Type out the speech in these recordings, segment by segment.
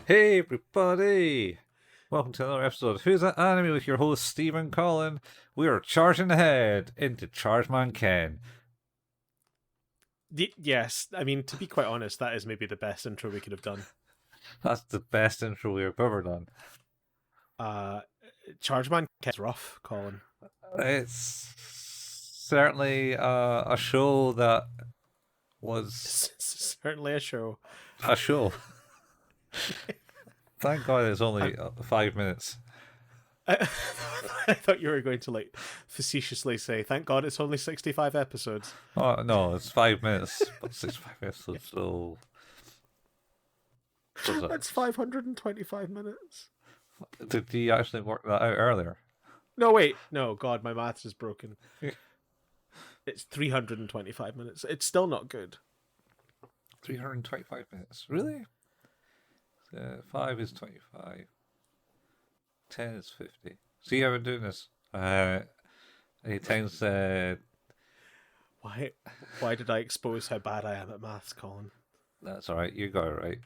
Hey everybody! Welcome to another episode of Who's That Anime with your host Stephen Collin. We are charging ahead into Chargeman Ken. Yes, I mean, to be quite honest, that is maybe the best intro we could have done. That's the best intro we have ever done. Chargeman Ken's rough, Colin. It's certainly a show that was Certainly a show. a show. Thank God it's only 5 minutes. I thought you were going to facetiously say, "Thank God it's only 65 episodes." Oh no, it's 5 minutes, but 65 episodes. So that's 525 minutes. Did you actually work that out earlier? No, wait, no. God, my maths is broken. It's 325 minutes. It's still not good. 325 minutes, really? 5 is 25. 10 is 50. See how I'm doing this? 8 times. Why did I expose how bad I am at maths, Colin? That's alright, you got it right.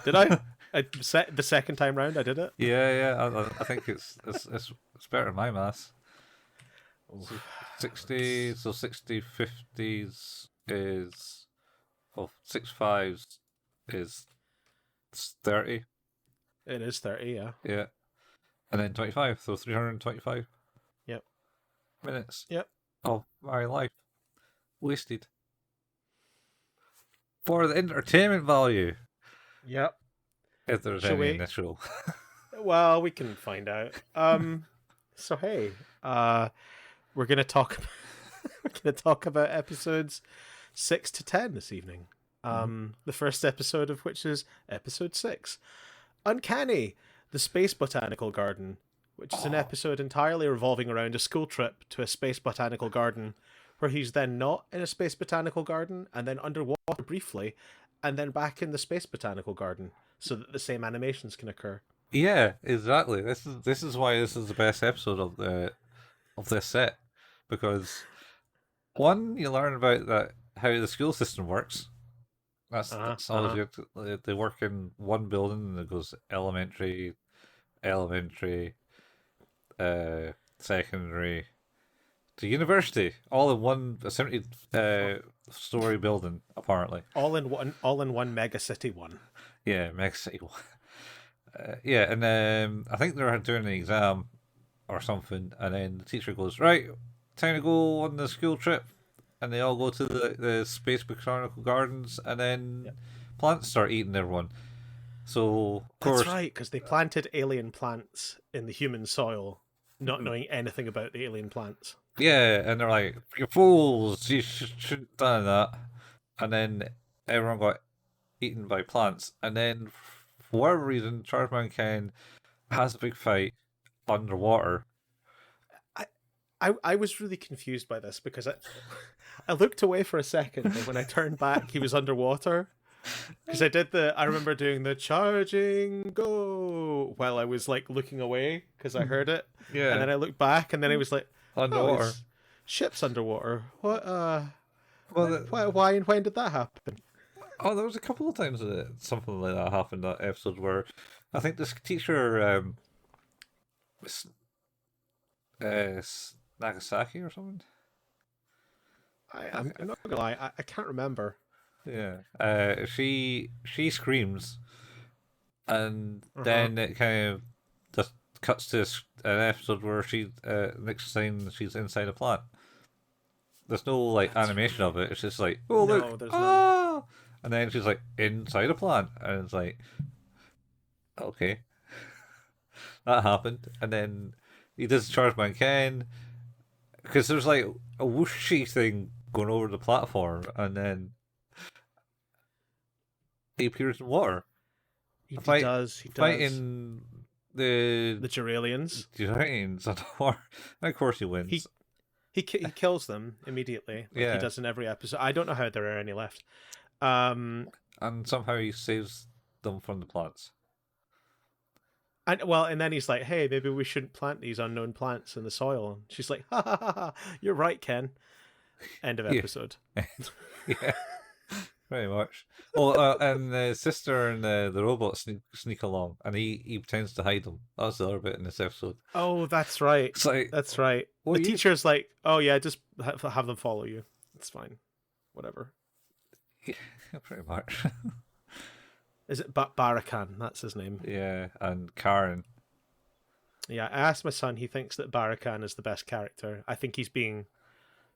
Did I? The second time round, I did it. Yeah. I think it's better than my maths. 60, so 60 50s is. Well, 6 5s is 30. It is 30, yeah. Yeah. And then 25, so 325. Yep. Minutes. Yep. Of my life. Wasted. For the entertainment value. Yep. If there's Shall any we? in this show. Well, we can find out. So hey, we're gonna talk. We're gonna talk about episodes 6 to 10 this evening. The first episode of which is episode 6, Uncanny, the Space Botanical Garden, which is an episode entirely revolving around a school trip to a space botanical garden, where he's then not in a space botanical garden and then underwater briefly, and then back in the space botanical garden, so that the same animations can occur. Yeah, exactly. This is why this is the best episode of this set, because one, you learn about how the school system works. That's always good. They work in one building, and it goes elementary, secondary, to university, all in one 70-story building, apparently. All in one mega city one. Yeah, Mexico. Yeah, and I think they're doing an exam or something, and then the teacher goes, "Right, time to go on the school trip." And they all go to the Space Botanical Gardens, and then plants start eating everyone. So, of course. That's right, because they planted alien plants in the human soil, not knowing anything about the alien plants. Yeah, and they're like, "You fools, you shouldn't have done that." And then everyone got eaten by plants. And then, for whatever reason, Chargeman Ken has a big fight underwater. I was really confused by this, because I looked away for a second, and when I turned back, he was underwater. Because I remember doing the charging go while I was looking away, because I heard it. Yeah. And then I looked back, and then I was like, Underwater. Oh, ship's underwater. What? Well, why and when did that happen? Oh, there was a couple of times that something like that happened. That episode where I think this teacher, Nagasaki or something. I'm not gonna lie, I can't remember. Yeah. She screams, and then it kind of just cuts to an episode where she next thing she's inside a plant. There's no animation of it. It's just like, oh look, no. And then she's inside a plant, and it's like, okay, that happened. And then he does Chargeman Ken, because there's a whooshy thing going over the platform, and then he appears in water. He does. Fighting the Juralians. Juralians underwater. And of course he wins. He kills them immediately. He does in every episode. I don't know how there are any left. And somehow he saves them from the plants. And then he's like, "Hey, maybe we shouldn't plant these unknown plants in the soil." And she's like, "Ha ha ha! You're right, Ken." End of episode. Yeah. Pretty much. Oh, and the sister and the robot sneak along, and he pretends to hide them. That's the other bit in this episode. Oh, that's right. It's like, That's right. what The are you- teacher's like, "Oh yeah, just have them follow you. It's fine. Whatever." pretty much. Is it Barican? That's his name. Yeah, and Karen. Yeah, I asked my son. He thinks that Barican is the best character. I think he's being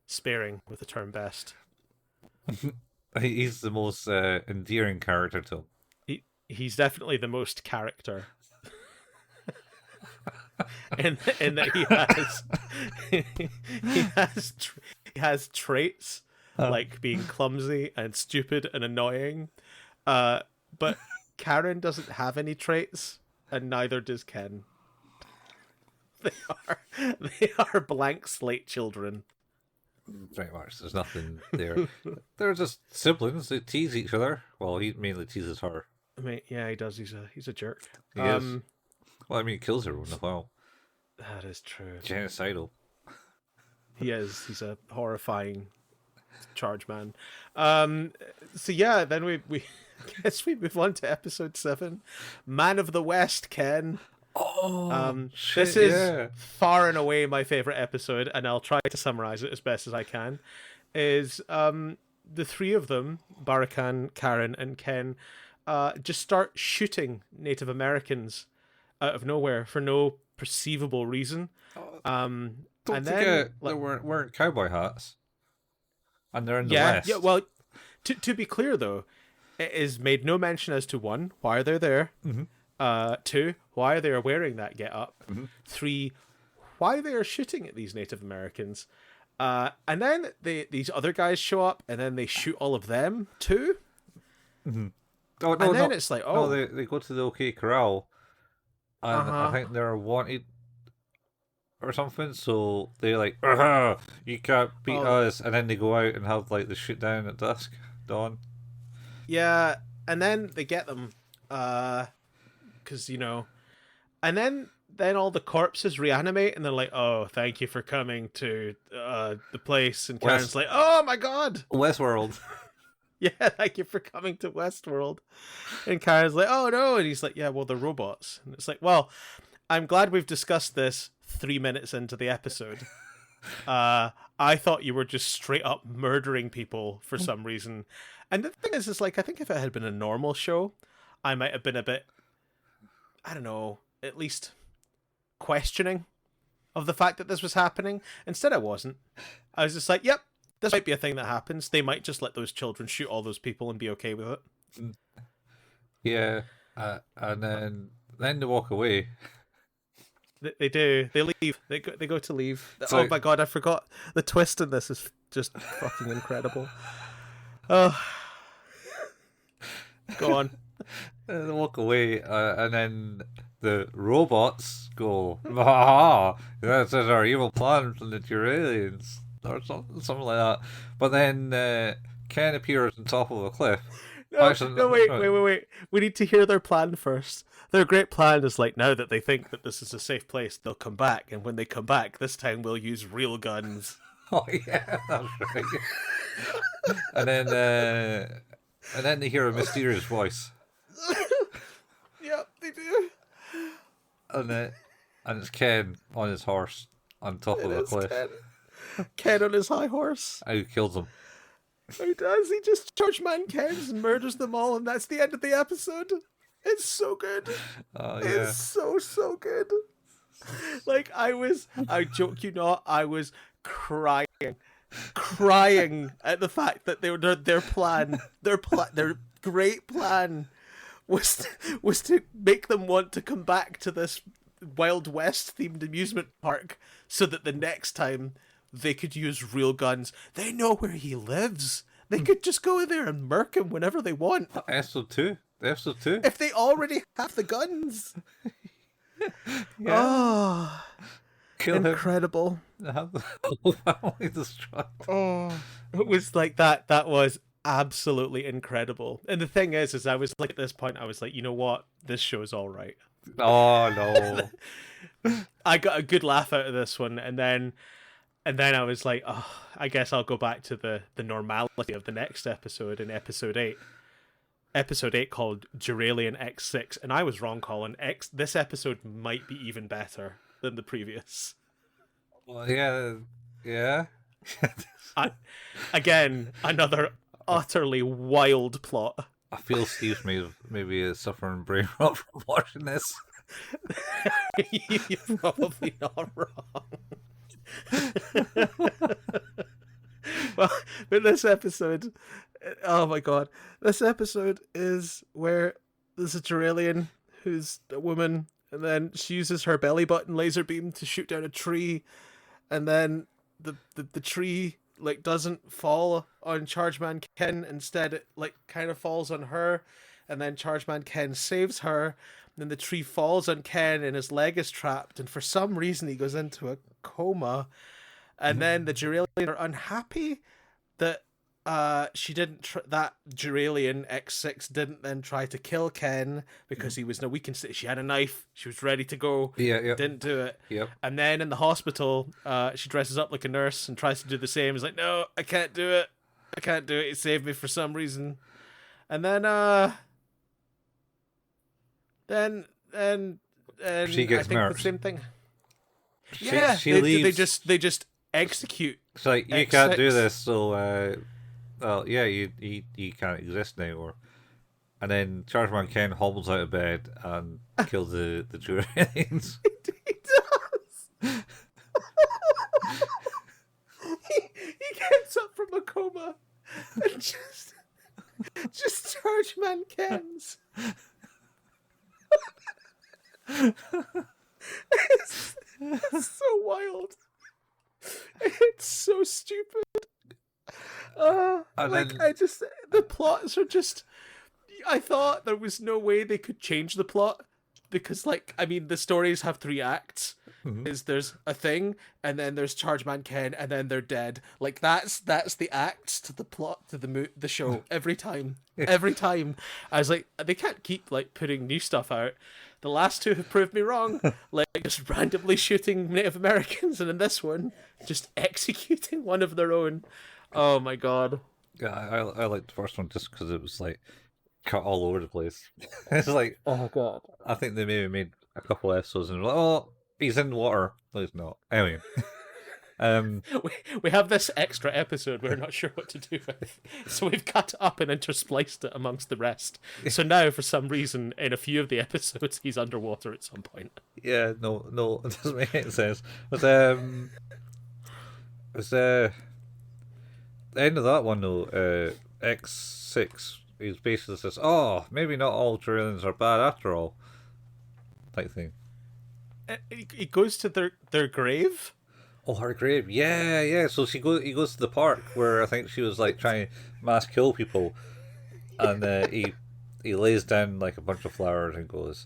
sparing with the term best. He's the most endearing character to him. He's definitely the most character. in that he has traits like being clumsy and stupid and annoying, but Karen doesn't have any traits, and neither does Ken. They are blank slate children. Pretty much. There's nothing there. They're just siblings. They tease each other. Well, he mainly teases her. I mean, yeah, he does. He's a jerk. He is. Well, I mean, he kills everyone as well. That is true. Genocidal. He is. He's a horrifying charge man. So yeah, then we I guess we move on to episode 7, Man of the West, Ken. Oh, shit, this is far and away my favorite episode, and I'll try to summarize it as best as I can. Is the three of them, Barican, Karen, and Ken, just start shooting Native Americans out of nowhere for no perceivable reason. Don't and forget then they weren't cowboy hats, and they're in the yeah, West. yeah. Well, to be clear though, it is made no mention as to 1, why they're there. 2, why they are wearing that get-up. 3, why they are shooting at these Native Americans. And then these other guys show up, and then they shoot all of them too. Oh, no, and then no, it's like, no, they go to the OK Corral, and Uh-huh. I think they're wanted or something. So they like, you can't beat us, and then they go out and have like the shoot down at dawn. Yeah, and then they get them, because and then all the corpses reanimate, and they're like, "Oh, thank you for coming to the place." And Karen's like, "Oh my god, Westworld." yeah, thank you for coming to Westworld." And Karen's like, "Oh no," and he's like, "Yeah, well, they're robots." And it's like, "Well, I'm glad we've discussed this 3 minutes into the episode. I thought you were just straight up murdering people for some reason." And the thing is like, I think if it had been a normal show, I might have been a bit, I don't know, at least questioning of the fact that this was happening. Instead, I wasn't. I was just like, yep, this might be a thing that happens. They might just let those children shoot all those people and be okay with it. Yeah, and then they walk away. They do. They leave. They go to leave. So, oh my god, I forgot. The twist in this is just fucking incredible. Oh. Go on. They walk away, and then the robots go, "Ha! That's our evil plan from the Juralians," or something like that. But then Ken appears on top of a cliff. No, wait. We need to hear their plan first. Their great plan is like, now that they think that this is a safe place, they'll come back, and when they come back, this time we'll use real guns. Oh yeah, that's right. and then they hear a mysterious voice. Yep, they do. And it's Ken on his horse on top of the cliff. Ken on his high horse. Who kills him? Who does? He just Chargeman Kens and murders them all, and that's the end of the episode. It's so good. Oh yeah. It's so good. Like, I joke you not, I was crying at the fact that their great plan was to make them want to come back to this Wild West themed amusement park so that the next time they could use real guns. They know where he lives. They could just go in there and murk him whenever they want. Episode 2. If they already have the guns. Yeah. Oh, Kill incredible. him. Have the whole family destroyed. Oh, it was like that. That was absolutely incredible. And the thing is I was like, at this point, I was like, you know what? This show's all right. Oh no. I got a good laugh out of this one, and then and then I was like, oh, I guess I'll go back to the normality of the next episode in episode 8. Episode 8 called Juralian X-6, and I was wrong, Colin. This episode might be even better than the previous. Well, yeah. Again, another utterly wild plot. I feel Steve's maybe suffering brain rot from watching this. You're probably not wrong. Well, in this episode, oh my god, this episode is where there's a Juralian who's a woman, and then she uses her belly button laser beam to shoot down a tree, and then the tree like doesn't fall on Chargeman Ken, instead it like kind of falls on her, and then Chargeman Ken saves her, and then the tree falls on Ken and his leg is trapped, and for some reason he goes into a coma, and then the Juralian are unhappy that she didn't that Juralian X-6 didn't then try to kill Ken because he was she had a knife, she was ready to go, didn't do it. And then in the hospital, she dresses up like a nurse and tries to do the same. He's like, no, I can't do it, he saved me for some reason. And then she gets murdered. The same thing. She leaves. They just execute. It's like, you X6. can't do this, so well, yeah, you can't exist anymore. And then Chargeman Ken hobbles out of bed and kills the Juralians. He does. he gets up from a coma and just Chargeman Kens. It's so wild. It's so stupid. The plots are just. I thought there was no way they could change the plot because, like, I mean, the stories have 3 acts. There's a thing, and then there's Chargeman Ken, and then they're dead. Like that's the acts to the plot to the show every time. Every time, I was like, they can't keep like putting new stuff out. The last 2 have proved me wrong, like just randomly shooting Native Americans, and in this one, just executing one of their own. Oh my god. Yeah, I liked the first one just because it was like cut all over the place. It's like, Oh god. I think they maybe made a couple episodes and were like, oh, he's in water. No, he's not. Anyway. We have this extra episode we're not sure what to do with, so we've cut it up and interspliced it amongst the rest. So now, for some reason, in a few of the episodes, he's underwater at some point. Yeah, no, it doesn't make any sense. But the end of that one though, X6, he's basically says, "Oh, maybe not all Juralians are bad after all," type thing. He goes to their grave. Oh, her grave. Yeah. So he goes to the park where I think she was like trying to mass kill people, and he lays down like a bunch of flowers and goes,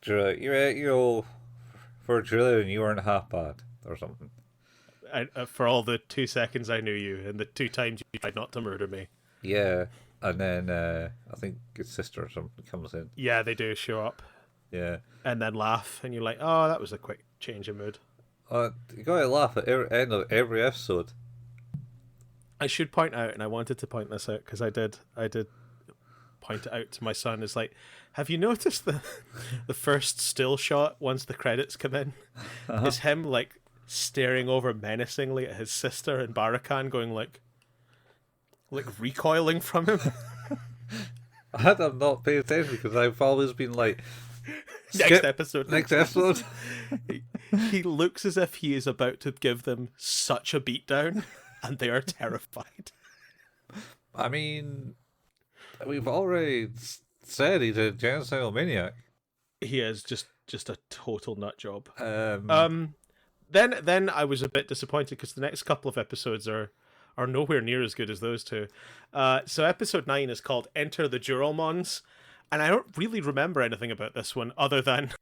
for Juralian, you weren't half bad," or something. For all the 2 seconds I knew you, and the 2 times you tried not to murder me. Yeah, and then I think his sister or something comes in. Yeah, they do show up. Yeah. And then laugh, and you're like, oh, that was a quick change of mood. You gotta laugh at the end of every episode. I should point out, and I wanted to point this out because I did point it out to my son. Is like, have you noticed the first still shot once the credits come in is him like staring over menacingly at his sister and Barican, going like recoiling from him. I had not paid attention because I've always been like, next episode. He looks as if he is about to give them such a beatdown, and they are terrified. I mean, we've already said he's a genocidal maniac. He is just a total nut job. Then I was a bit disappointed because the next couple of episodes are nowhere near as good as those 2. So episode 9 is called Enter the Juralmons, and I don't really remember anything about this one other than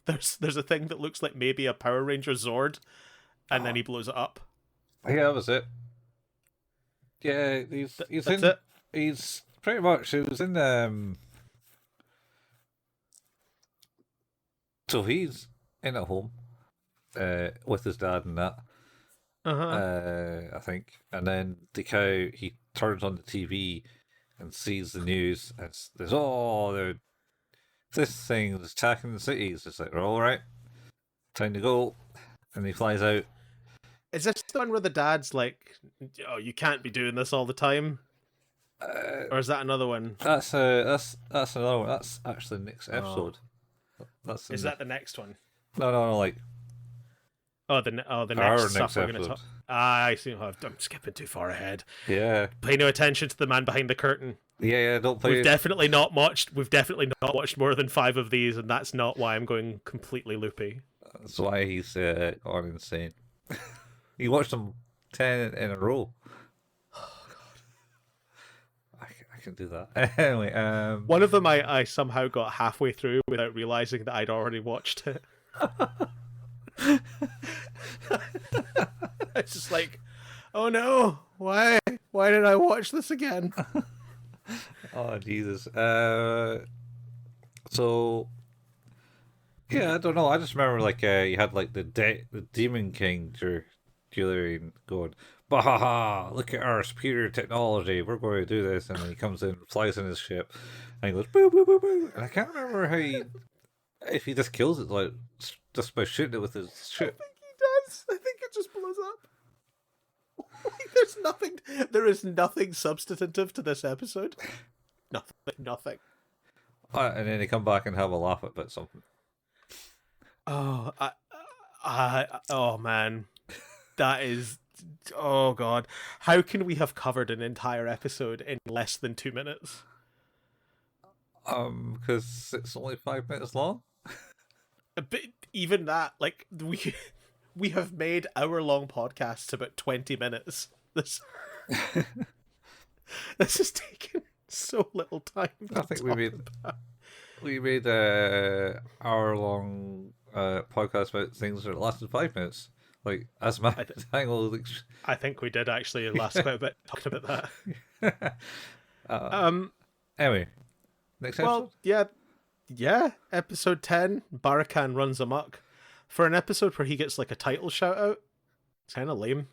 there's a thing that looks like maybe a Power Ranger Zord, and then he blows it up. Yeah, that was it. Yeah, he's pretty much, it was in so he's in at home, with his dad and that. I think, and then the cow he turns on the TV and sees the news. And there's this thing is attacking the cities. It's like, all right, time to go, and he flies out. Is this the one where the dad's like, "Oh, you can't be doing this all the time," or is that another one? That's another one. That's actually the next episode. Is that the next one? No, like. The next stuff we're going to talk. I see. I'm skipping too far ahead. Yeah. Pay no attention to the man behind the curtain. Yeah. Don't play. We've definitely not watched more than 5 of these, and that's not why I'm going completely loopy. That's why he's gone insane. He watched them 10 in a row. Oh God. I can do that. Anyway, one of them I somehow got halfway through without realizing that I'd already watched it. It's just like, oh no, why did I watch this again? Oh Jesus. So yeah, I don't know. I just remember like you had like the Demon King Juralian going, "Bah ha ha! Look at our superior technology. We're going to do this." And then he comes in, flies in his ship, and he goes boo boo boo boo. And I can't remember if he just kills it like just by shooting it with his ship. I think he does. I think it just blows up. There is nothing substantive to this episode. Nothing. And then they come back and have a laugh at something. Oh, oh man, that is. Oh God, how can we have covered an entire episode in less than 2 minutes? Because it's only 5 minutes long. But even that, like we have made hour-long podcasts about 20 minutes. This has taken so little time. I think we made hour-long podcast about things that lasted 5 minutes. Like as my I think we did actually last quite a bit talking about that. Anyway, next episode. Well, yeah. Episode 10, Barican runs amok. For an episode where he gets like a title shout out, it's kind of lame.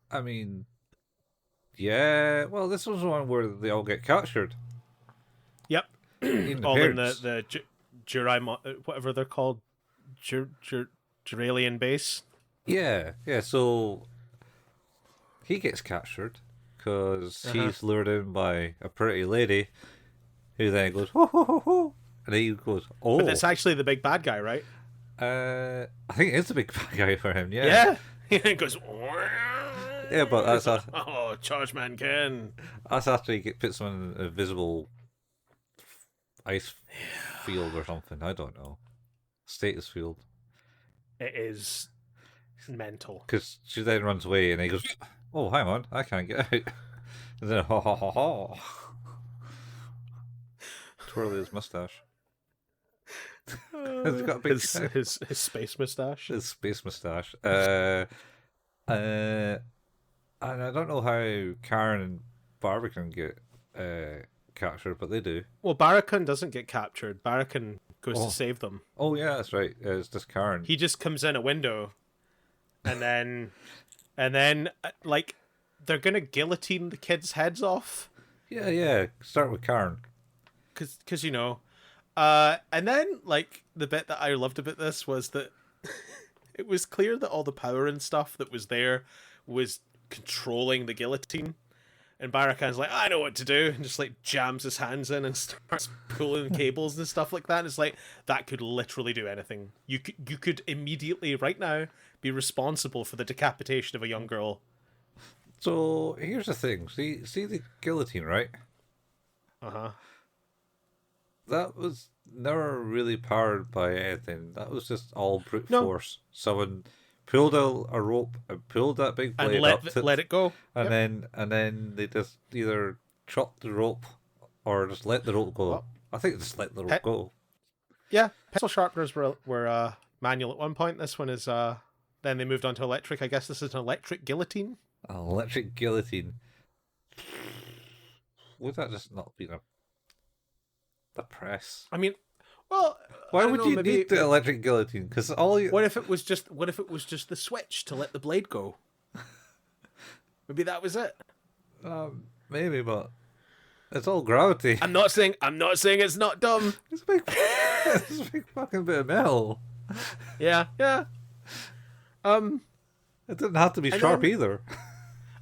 I mean, yeah. Well, this was one where they all get captured. Yep. All in the Juralmons, whatever they're called, Juralian base. Yeah. So he gets captured because he's lured in by a pretty lady, who then goes ho ho ho ho, and he goes oh. But it's actually the big bad guy, right? I think it's a big bad guy for him. Yeah. He goes. Yeah, but that's Chargeman Ken. That's after he puts him in an invisible ice field or something. I don't know. Status field. It is mental. Because she then runs away and he goes, "Oh, hang on, I can't get out." And then ha ha ha ha. Twirl his mustache. He's got a big his space mustache. His space mustache. And I don't know how Karen and Barican get captured, but they do. Well, Barican doesn't get captured. Barican goes to save them. Oh yeah, that's right. It's just Karen. He just comes in a window, and then like they're gonna guillotine the kids' heads off. Yeah. Start with Karen. Because you know, and then like the bit that I loved about this was that it was clear that all the power and stuff that was there was controlling the guillotine, and Barakan's like, I know what to do, and just like jams his hands in and starts pulling cables and stuff like that. And it's like, that could literally do anything. You could immediately right now be responsible for the decapitation of a young girl. So here's the thing. See the guillotine, right? That was never really powered by anything. That was just all brute force. Someone pulled a rope and pulled that big blade and let it go, and then they just either chopped the rope or just let the rope go. Well, I think just let the rope go. Yeah, pencil sharpeners were manual at one point. This one is then they moved on to electric. I guess this is an electric guillotine. An electric guillotine. Would that just not be the press? I mean, Well, Why I don't would know, you maybe, need the electric guillotine? Because all you... what if it was just the switch to let the blade go? Maybe that was it. Maybe, but it's all gravity. I'm not saying it's not dumb. It's a big fucking bit of metal. Yeah. It didn't have to be sharp either.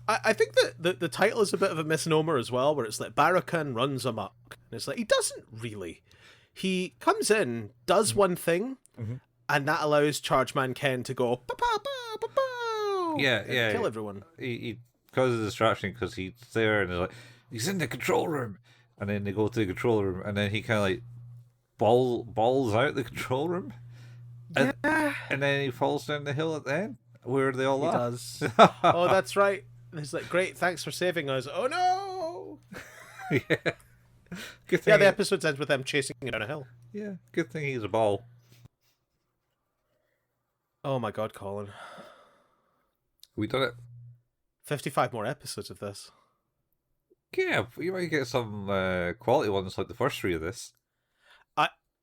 I think that the title is a bit of a misnomer as well, where it's like Barican runs amok. And it's like, he doesn't really. He comes in, does one thing, and that allows Chargeman Ken to go, "Pa-pa-pa, yeah, kill everyone. He causes a distraction because he's there and he's in the control room. And then they go to the control room, and then he kind of like balls out the control room. And then he falls down the hill at the end, where they all laugh. Does. Oh, that's right. And he's like, great, thanks for saving us. Oh, no! Yeah. Good thing The episode ends with them chasing him down a hill. Yeah, good thing he's a ball. Oh my god, Colin. We done it. 55 more episodes of this. Yeah, you might get some quality ones like the first three of this.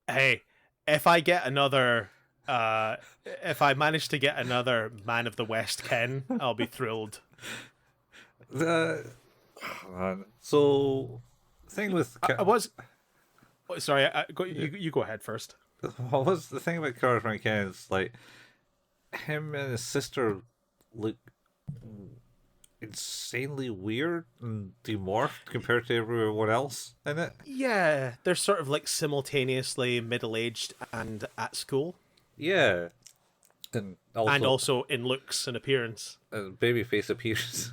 Hey, if I get another... if I manage to get another Man of the West Ken, I'll be thrilled. Man. So, thing with... I was... Oh, sorry, you go ahead first. What was the thing about Chargeman Ken is, like, him and his sister look insanely weird and demorphed compared to everyone else in it. Yeah, they're sort of like simultaneously middle-aged and at school. Yeah. And also in looks and appearance. Babyface appearance.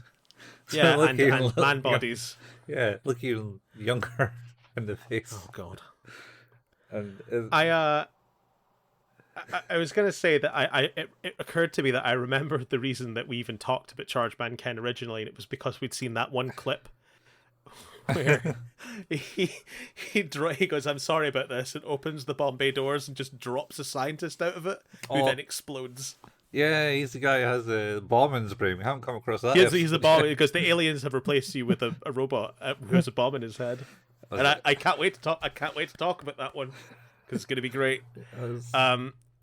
Yeah, and man bodies. Yeah, look even younger in the face. Oh god. And I was gonna say that it occurred to me that I remember the reason that we even talked about Chargeman Ken originally, and it was because we'd seen that one clip where he goes, "I'm sorry about this," and opens the Bombay doors and just drops a scientist out of it, who then explodes. Yeah, he's the guy who has a bomb in his brain. We haven't come across that. He's the bomb because the aliens have replaced you with a robot who has a bomb in his head, and I can't wait to talk. I can't wait to talk about that one because it's going to be great.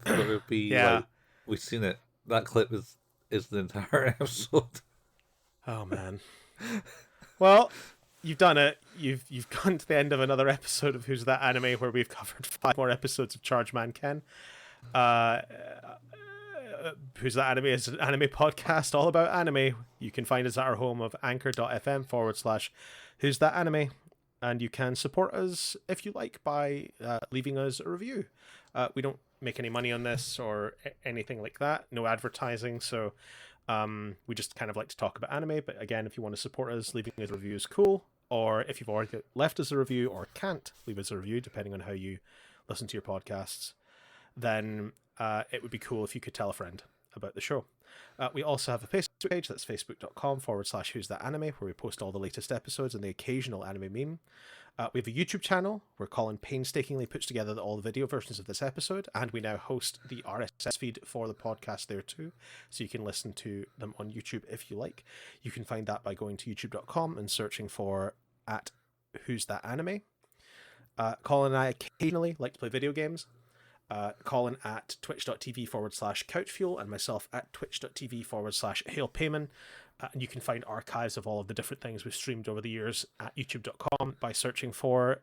It would be like, we've seen it. That clip is the entire episode. Oh man. Well, you've done it. You've gone to the end of another episode of Who's That Anime, where we've covered 5 more episodes of Chargeman Ken. Who's That Anime is an anime podcast all about anime. You can find us at our home of anchor.fm/Who's That Anime. And you can support us if you like by leaving us a review. We don't make any money on this or anything like that. No advertising. So we just kind of like to talk about anime. But again, if you want to support us, leaving us a review is cool. Or if you've already left us a review or can't leave us a review, depending on how you listen to your podcasts, then it would be cool if you could tell a friend about the show. We also have a Facebook page. That's facebook.com/Who's That Anime, where we post all the latest episodes and the occasional anime meme. We have a YouTube channel where Colin painstakingly puts together all the video versions of this episode, and we now host the RSS feed for the podcast there too, so you can listen to them on YouTube if you like. You can find that by going to youtube.com and searching for @Who's That Anime. Colin and I occasionally like to play video games. Colin at twitch.tv/couchfuel and myself at twitch.tv/hailpayman. And you can find archives of all of the different things we've streamed over the years at youtube.com by searching for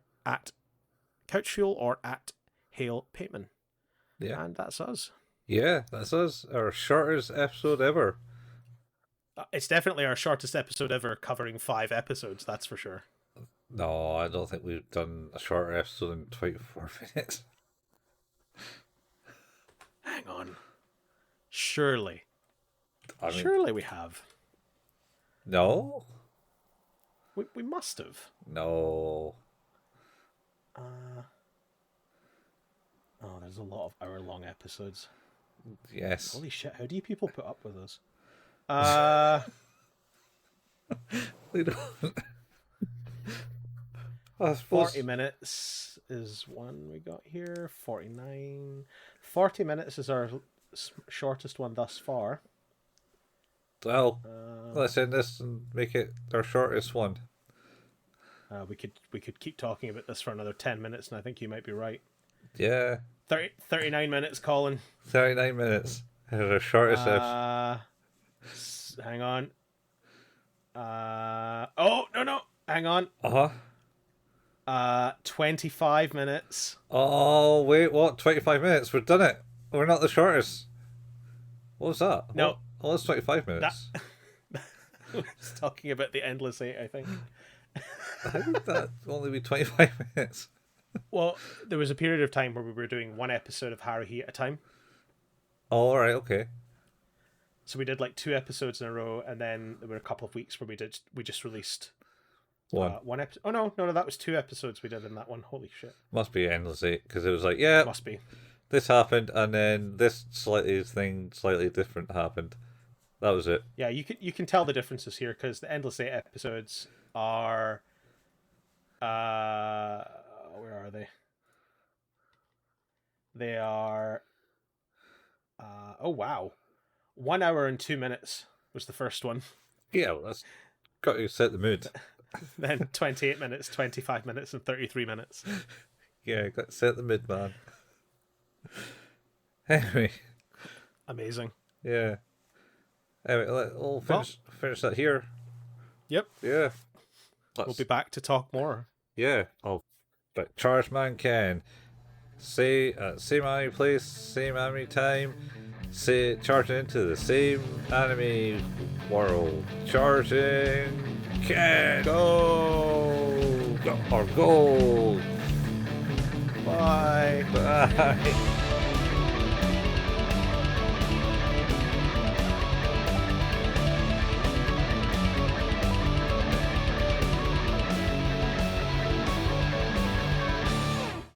@couchfuel or @hailpayman. Yeah. And that's us. Yeah, that's us. Our shortest episode ever. It's definitely our shortest episode ever, covering 5 episodes, that's for sure. No, I don't think we've done a shorter episode in 24 minutes. Hang on. Surely we have. No? We must have. No. There's a lot of hour-long episodes. Yes. Holy shit, how do you people put up with us? We don't. I suppose... 40 minutes is one we got here. 49. 40 minutes is our shortest one thus far. Well, let's end this and make it our shortest one. We could keep talking about this for another 10 minutes, and I think you might be right. Yeah. 39 minutes, Colin. 39 minutes. It's the shortest episode. Hang on. Oh, no. Hang on. 25 minutes. Oh, wait, what? 25 minutes? We've done it. We're not the shortest. What was that? No. Oh, that's 25 minutes. I was talking about the Endless 8, I think. How would that only be 25 minutes? Well, there was a period of time where we were doing one episode of Haruhi at a time. Oh, all right, okay. So we did like 2 episodes in a row, and then there were a couple of weeks where we just released one episode. Oh no, that was 2 episodes we did in that one. Holy shit! Must be Endless 8, because it was like, yeah, Must be. This happened, and then this slightly different happened. That was it. Yeah, you can tell the differences here because the Endless 8 episodes are where are they? They are oh wow. 1 hour and 2 minutes was the first one. Yeah, well, that's got to set the mood. Then 28 minutes, 25 minutes, and 33 minutes. Yeah, got to set the mood, man. Anyway. Amazing. Yeah. Anyway, we'll finish that here. Yep. Yeah. We'll be back to talk more. Yeah. But Chargeman Ken. Same anime place, same anime time. Charging into the same anime world. Charging Ken. Go. Or go. Bye. Bye.